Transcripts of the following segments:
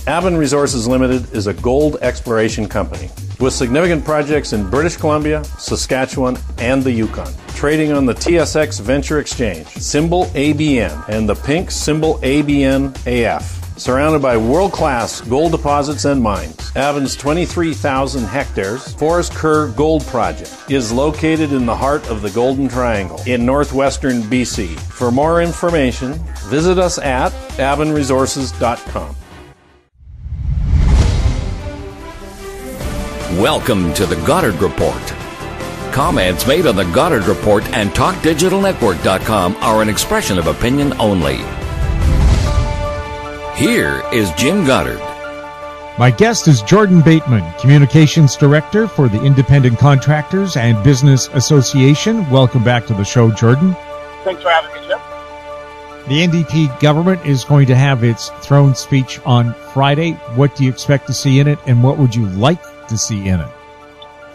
Bateman Resources Limited is a gold exploration company with significant projects in British Columbia, Saskatchewan, and the Yukon. Trading on the TSX Venture Exchange, symbol ABN, and the pink symbol ABN-AF. Surrounded by world-class gold deposits and mines, Bateman's 23,000 hectares Forest Kerr Gold Project is located in the heart of the Golden Triangle in northwestern BC. For more information, visit us at batemanresources.com. Welcome to the Goddard Report. Comments made on the Goddard Report and TalkDigitalNetwork.com are an expression of opinion only. Here is Jim Goddard. My guest is Jordan Bateman, Communications Director for the Independent Contractors and Business Association. Welcome back to the show, Jordan. Thanks for having me, Jim. The NDP government is going to have its throne speech on Friday. What do you expect to see in it, and what would you like to see in it?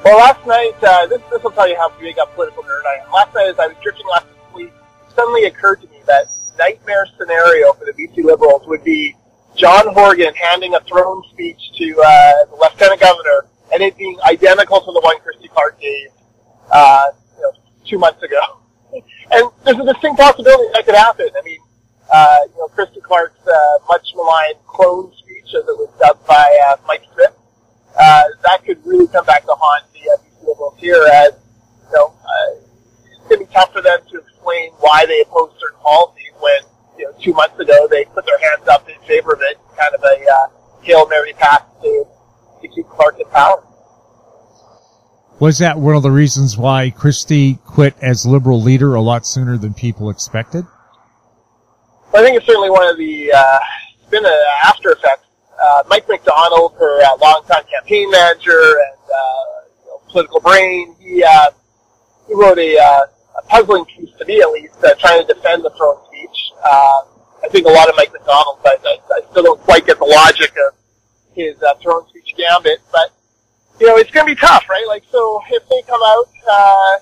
Well, last night, this will tell you how big a political nerd I am. Last night, as I was drifting off to sleep, it suddenly occurred to me that nightmare scenario for the BC Liberals would be John Horgan handing a throne speech to the Lieutenant Governor, and it being identical to the one Christy Clark gave 2 months ago. And there's a distinct possibility that could happen. I mean, Christy Clark's much maligned clone speech, as it was dubbed by Mike Smith, that could really come back to haunt the BC Liberals here, as it's going to be tough for them to explain why they oppose certain policies when 2 months ago they put their hands up in favor of it, kind of a Hail Mary pass to keep Clark in power. Was that one of the reasons why Christie quit as Liberal leader a lot sooner than people expected? Well, I think it's certainly one of the, it's been an after effect. Mike McDonald, her longtime campaign manager and political brain, he wrote a puzzling piece to me, at least, trying to defend the throne speech. I think a lot of Mike McDonald, but I still don't quite get the logic of his throne speech gambit. But it's going to be tough, right? Like, so if they come out,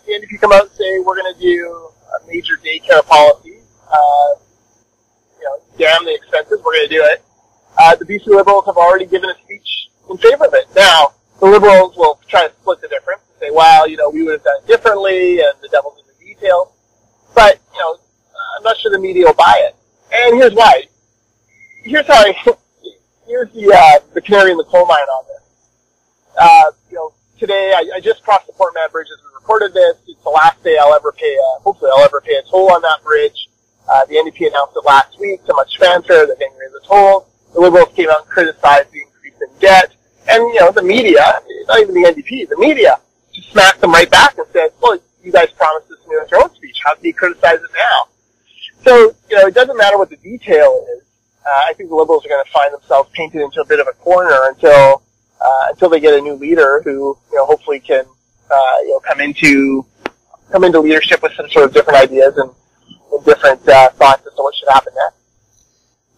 the NDP come out and say we're going to do a major daycare policy, damn the expenses, we're going to do it. The BC Liberals have already given a speech in favor of it. Now, the Liberals will try to split the difference and say, well, we would have done it differently, and the devil's in the details. But, I'm not sure the media will buy it. And here's why. Here's the canary in the coal mine on this. Today, I just crossed the Port Mann Bridge as we recorded this. It's the last day hopefully I'll ever pay a toll on that bridge. The NDP announced it last week, so much fanfare, they're getting rid of the toll. The Liberals came out and criticized the increase in debt. And, the media, not even the NDP, the media just smacked them right back and said, well, you guys promised this in your throne speech. How can you criticize it now? So, it doesn't matter what the detail is. I think the Liberals are going to find themselves painted into a bit of a corner until they get a new leader who, hopefully can, come into leadership with some sort of different ideas and different thoughts as to what should happen next.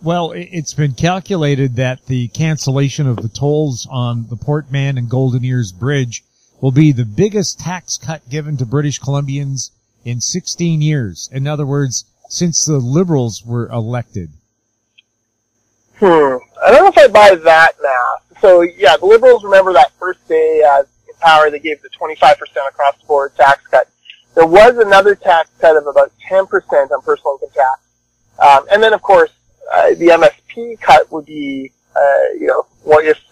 Well, it's been calculated that the cancellation of the tolls on the Port Mann and Golden Ears Bridge will be the biggest tax cut given to British Columbians in 16 years. In other words, since the Liberals were elected. I don't know if I buy that math. So, yeah, the Liberals, remember that first day in power, they gave the 25% across the board tax cut. There was another tax cut of about 10% on personal income tax. And then, of course, the MSP cut would be,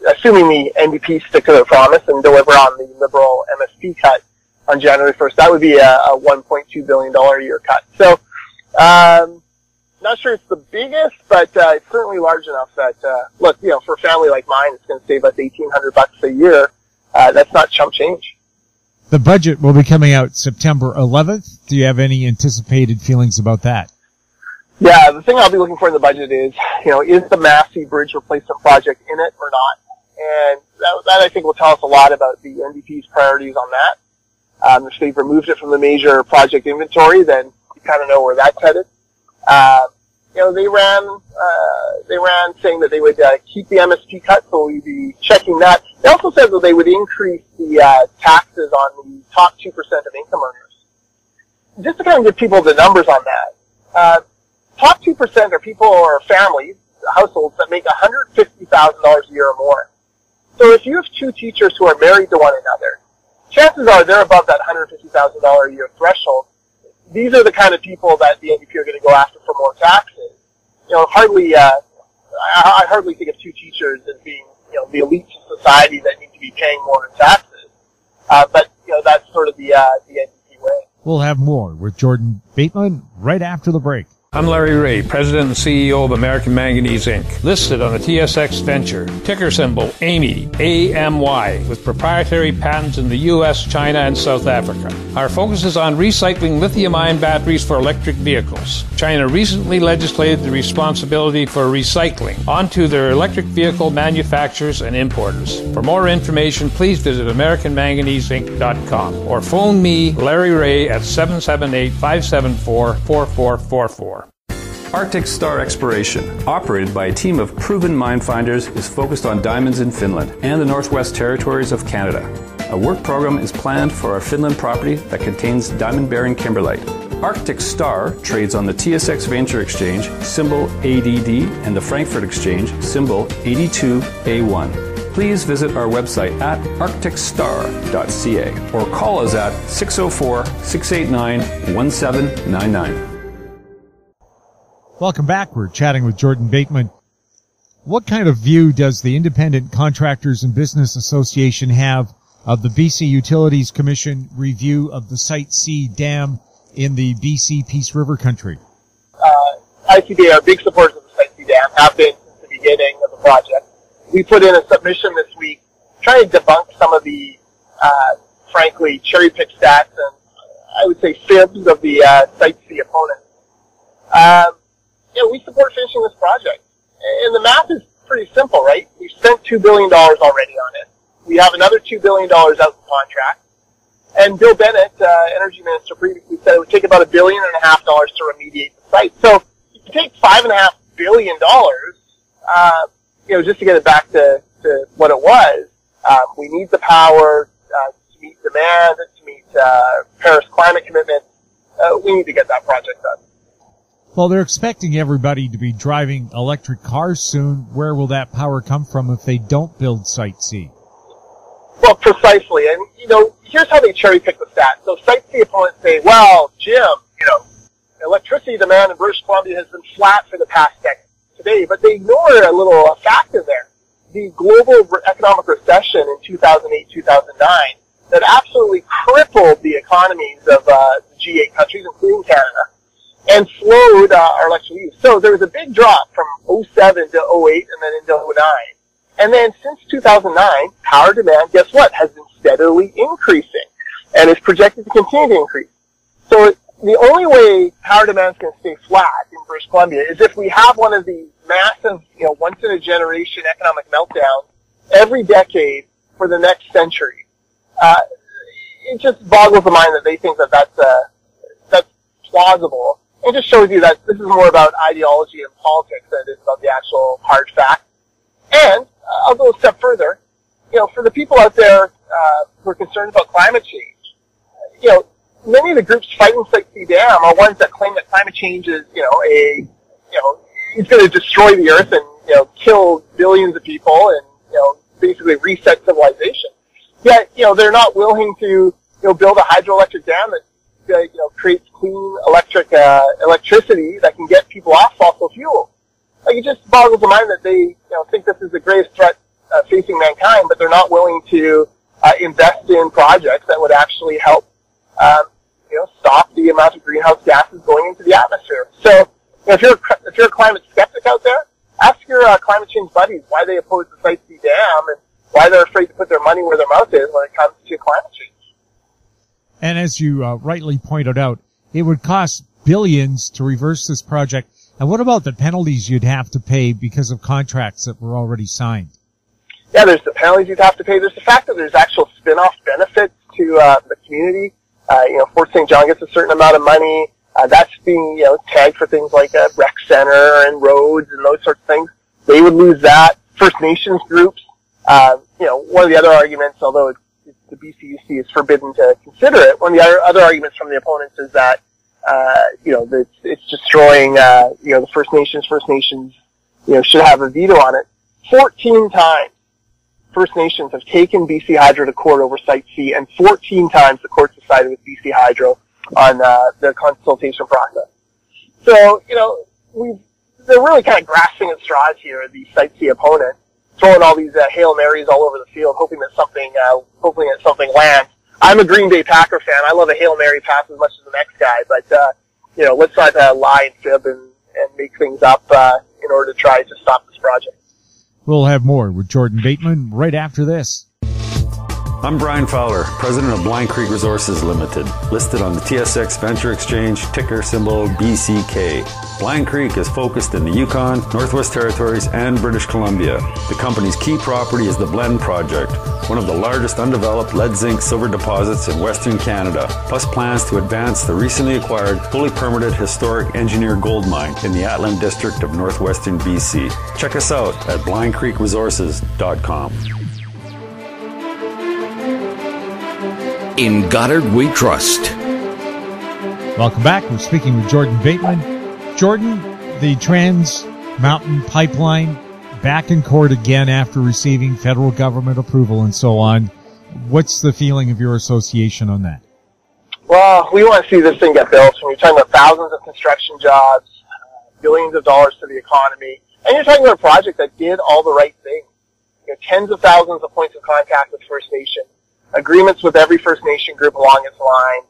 assuming the NDP stick to their promise and deliver on the Liberal MSP cut on January 1st, that would be a $1.2 billion a year cut. So, not sure it's the biggest, but it's certainly large enough that, for a family like mine, it's going to save us $1,800 a year. That's not chump change. The budget will be coming out September 11th. Do you have any anticipated feelings about that? Yeah, the thing I'll be looking for in the budget is the Massey Bridge replacement project in it or not? And that I think will tell us a lot about the NDP's priorities on that. If they've removed it from the major project inventory, then you kind of know where that's headed. They ran saying that they would keep the MSP cut, so we'd be checking that. They also said that they would increase the taxes on the top 2% of income earners. Just to kind of give people the numbers on that, top 2% are people or families, households that make $150,000 $100,000 a year or more. So if you have two teachers who are married to one another, chances are they're above that $150,000 a year threshold. These are the kind of people that the NDP are going to go after for more taxes. I hardly think of two teachers as being, the elites of society that need to be paying more in taxes. But that's sort of the NDP way. We'll have more with Jordan Bateman right after the break. I'm Larry Ray, President and CEO of American Manganese, Inc., listed on the TSX Venture, ticker symbol AMY, A-M-Y, with proprietary patents in the U.S., China, and South Africa. Our focus is on recycling lithium-ion batteries for electric vehicles. China recently legislated the responsibility for recycling onto their electric vehicle manufacturers and importers. For more information, please visit AmericanManganeseInc.com or phone me, Larry Ray, at 778-574-4444. Arctic Star Exploration, operated by a team of proven mine finders, is focused on diamonds in Finland and the Northwest Territories of Canada. A work program is planned for our Finland property that contains diamond-bearing kimberlite. Arctic Star trades on the TSX Venture Exchange, symbol ADD, and the Frankfurt Exchange, symbol 82A1. Please visit our website at arcticstar.ca or call us at 604-689-1799. Welcome back. We're chatting with Jordan Bateman. What kind of view does the Independent Contractors and Business Association have of the BC Utilities Commission review of the Site C dam in the BC Peace River country? ICBA are big supporters of the Site C dam, have been since the beginning of the project. We put in a submission this week trying to debunk some of the, frankly, cherry-picked stats and I would say fibs of the Site C opponents. We support finishing this project. And the math is pretty simple, right? We've spent $2 billion already on it. We have another $2 billion out in contract. And Bill Bennett, Energy Minister, previously said it would take about $1.5 billion to remediate the site. So you can take $5.5 billion, just to get it back to what it was. We need the power to meet demand, to meet Paris climate commitments. We need to get that project done. Well, they're expecting everybody to be driving electric cars soon. Where will that power come from if they don't build Site C? Well, precisely. And, here's how they cherry pick the stats. So Site C opponents say, well, Jim, electricity demand in British Columbia has been flat for the past decade today, but they ignore a little fact in there. The global economic recession in 2008-2009 that absolutely crippled the economies of the G8 countries, including Canada, and slowed our electric use. So there was a big drop from 07 to 08 and then into 09. And then since 2009, power demand, guess what, has been steadily increasing and is projected to continue to increase. So the only way power demand is going to stay flat in British Columbia is if we have one of these massive, once-in-a-generation economic meltdowns every decade for the next century. It just boggles the mind that they think that that's plausible. It just shows you that this is more about ideology and politics than it is about the actual hard facts. And I'll go a step further. For the people out there who are concerned about climate change, many of the groups fighting Site C dam are ones that claim that climate change is, it's going to destroy the earth and, kill billions of people and, basically reset civilization. Yet, they're not willing to, build a hydroelectric dam that creates clean electricity that can get people off fossil fuels. It just boggles the mind that they, think this is the greatest threat facing mankind, but they're not willing to invest in projects that would actually help, stop the amount of greenhouse gases going into the atmosphere. So, if you're a climate skeptic out there, ask your climate change buddies why they oppose the Site C dam and why they're afraid to put their money where their mouth is when it comes to climate change. And as you rightly pointed out, it would cost billions to reverse this project. And what about the penalties you'd have to pay because of contracts that were already signed? Yeah, there's the penalties you'd have to pay. There's the fact that there's actual spin-off benefits to the community. Fort St. John gets a certain amount of money. That's being, tagged for things like a rec center and roads and those sorts of things. They would lose that. First Nations groups, one of the other arguments, although the BCUC is forbidden to consider it, one of the other arguments from the opponents is that, it's destroying, the First Nations. First Nations, should have a veto on it. 14 times First Nations have taken BC Hydro to court over Site C, and 14 times the court decided with BC Hydro on the consultation process. So, they're really kind of grasping at straws here, the Site C opponent, throwing all these Hail Marys all over the field, hoping that something lands. I'm a Green Bay Packer fan. I love a Hail Mary pass as much as the next guy, but let's not lie and fib and make things up in order to try to stop this project. We'll have more with Jordan Bateman right after this. I'm Brian Fowler, president of Blind Creek Resources Limited, listed on the TSX Venture Exchange, ticker symbol BCK. Blind Creek is focused in the Yukon, Northwest Territories, and British Columbia. The company's key property is the Blend Project, one of the largest undeveloped lead-zinc-silver deposits in Western Canada, plus plans to advance the recently acquired, fully permitted historic engineer gold mine in the Atlan District of Northwestern BC. Check us out at blindcreekresources.com. In Goddard we trust. Welcome back. We're speaking with Jordan Bateman. Jordan, the Trans Mountain Pipeline back in court again after receiving federal government approval and so on. What's the feeling of your association on that? Well, we want to see this thing get built. When you're talking about thousands of construction jobs, billions of dollars to the economy, and you're talking about a project that did all the right things. Tens of thousands of points of contact with First Nations, agreements with every First Nation group along its line.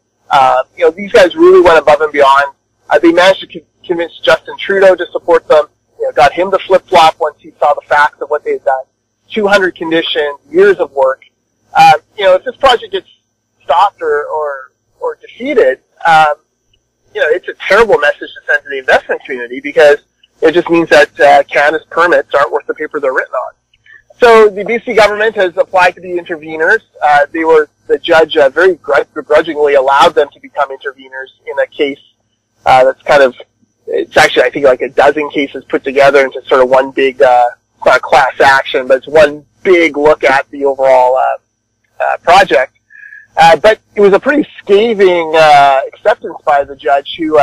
These guys really went above and beyond. They managed to convince Justin Trudeau to support them. Got him to flip-flop once he saw the facts of what they had done. 200 conditions, years of work. If this project gets stopped or defeated, it's a terrible message to send to the investment community because it just means that Canada's permits aren't worth the paper they're written on. So the BC government has applied to be interveners. The judge very begrudgingly allowed them to become interveners in a case that's it's actually, I think, like a dozen cases put together into sort of one big, it's not a class action, but it's one big look at the overall project. But it was a pretty scathing acceptance by the judge who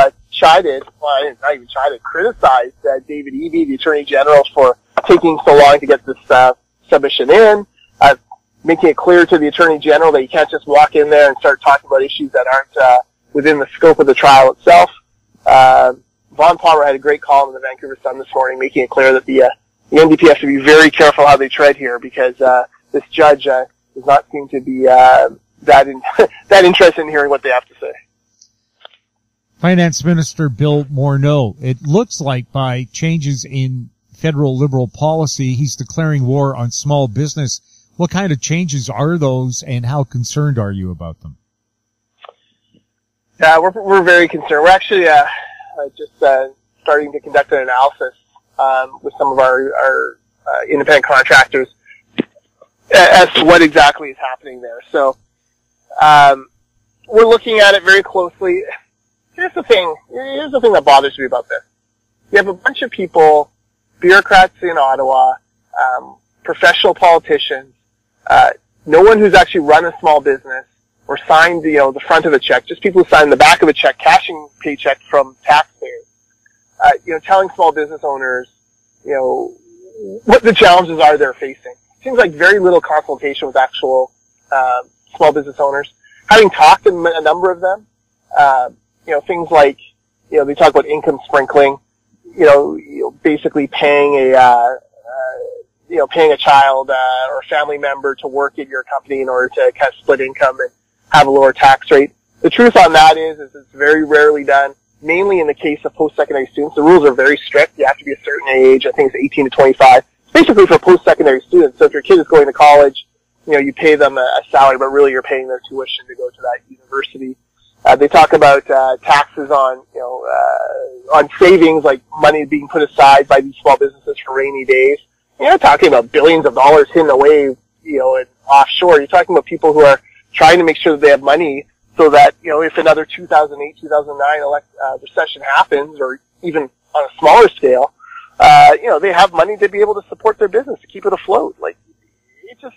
criticized David Eby, the Attorney General, for taking so long to get this submission in, making it clear to the Attorney General that you can't just walk in there and start talking about issues that aren't within the scope of the trial itself. Vaughn Palmer had a great column in the Vancouver Sun this morning, making it clear that the NDP has to be very careful how they tread here because this judge does not seem to be that interested in hearing what they have to say. Finance Minister Bill Morneau, it looks like by changes in federal Liberal policy, he's declaring war on small business. What kind of changes are those, and how concerned are you about them? Yeah, we're very concerned. We're actually just starting to conduct an analysis with some of our independent contractors as to what exactly is happening there. So we're looking at it very closely. Here's the thing that bothers me about this. You have a bunch of people, bureaucrats in Ottawa, professional politicians, no one who's actually run a small business or signed the front of a check, just people who signed the back of a check, cashing paychecks from taxpayers, telling small business owners, what the challenges are they're facing. Seems like very little consultation with actual small business owners. Having talked to a number of them, things like, they talk about income sprinkling, basically paying a child or a family member to work at your company in order to kind of split income and have a lower tax rate. The truth on that is it's very rarely done, mainly in the case of post-secondary students. The rules are very strict. You have to be a certain age. I think it's 18 to 25. It's basically for post-secondary students. So if your kid is going to college, you pay them a salary, but really you're paying their tuition to go to that university. They talk about taxes on savings, like money being put aside by these small businesses for rainy days. You're not talking about billions of dollars hidden away, and offshore. You're talking about people who are trying to make sure that they have money so that, if another 2008, 2009 recession happens, or even on a smaller scale, they have money to be able to support their business, to keep it afloat. Like,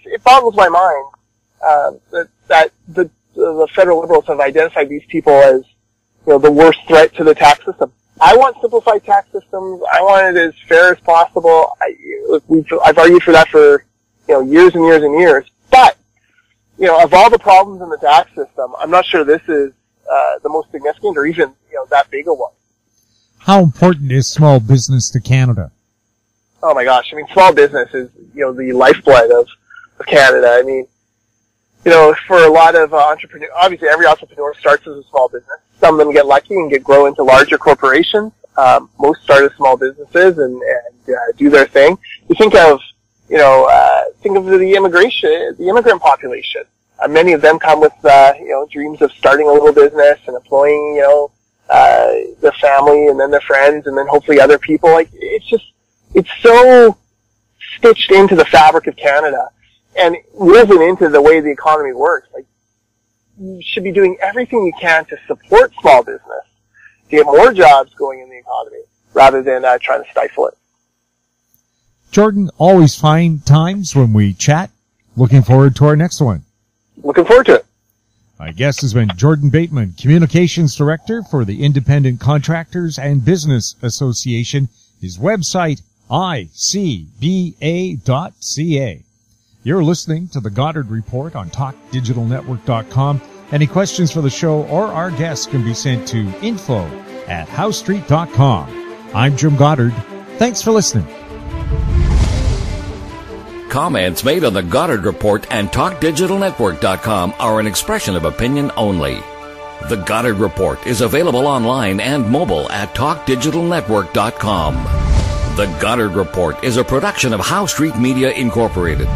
it boggles my mind, that the federal Liberals have identified these people as, the worst threat to the tax system. I want simplified tax systems. I want it as fair as possible. I've argued for that for, years and years and years. But, of all the problems in the tax system, I'm not sure this is the most significant or even, that big a one. How important is small business to Canada? Oh my gosh. I mean, small business is, the lifeblood of Canada. I mean, for a lot of entrepreneurs, obviously every entrepreneur starts as a small business. Some of them get lucky and grow into larger corporations. Most start as small businesses and do their thing. You think of, the immigrant population. Many of them come with, dreams of starting a little business and employing, their family and then their friends and then hopefully other people. Like, it's so stitched into the fabric of Canada and woven into the way the economy works. Like, you should be doing everything you can to support small business, to get more jobs going in the economy, rather than trying to stifle it. Jordan, always fine times when we chat. Looking forward to our next one. Looking forward to it. My guest has been Jordan Bateman, Communications Director for the Independent Contractors and Business Association. His website, icba.ca. You're listening to the Goddard Report on TalkDigitalNetwork.com. Any questions for the show or our guests can be sent to info@howstreet.com. I'm Jim Goddard. Thanks for listening. Comments made on the Goddard Report and TalkDigitalNetwork.com are an expression of opinion only. The Goddard Report is available online and mobile at TalkDigitalNetwork.com. The Goddard Report is a production of How Street Media Incorporated.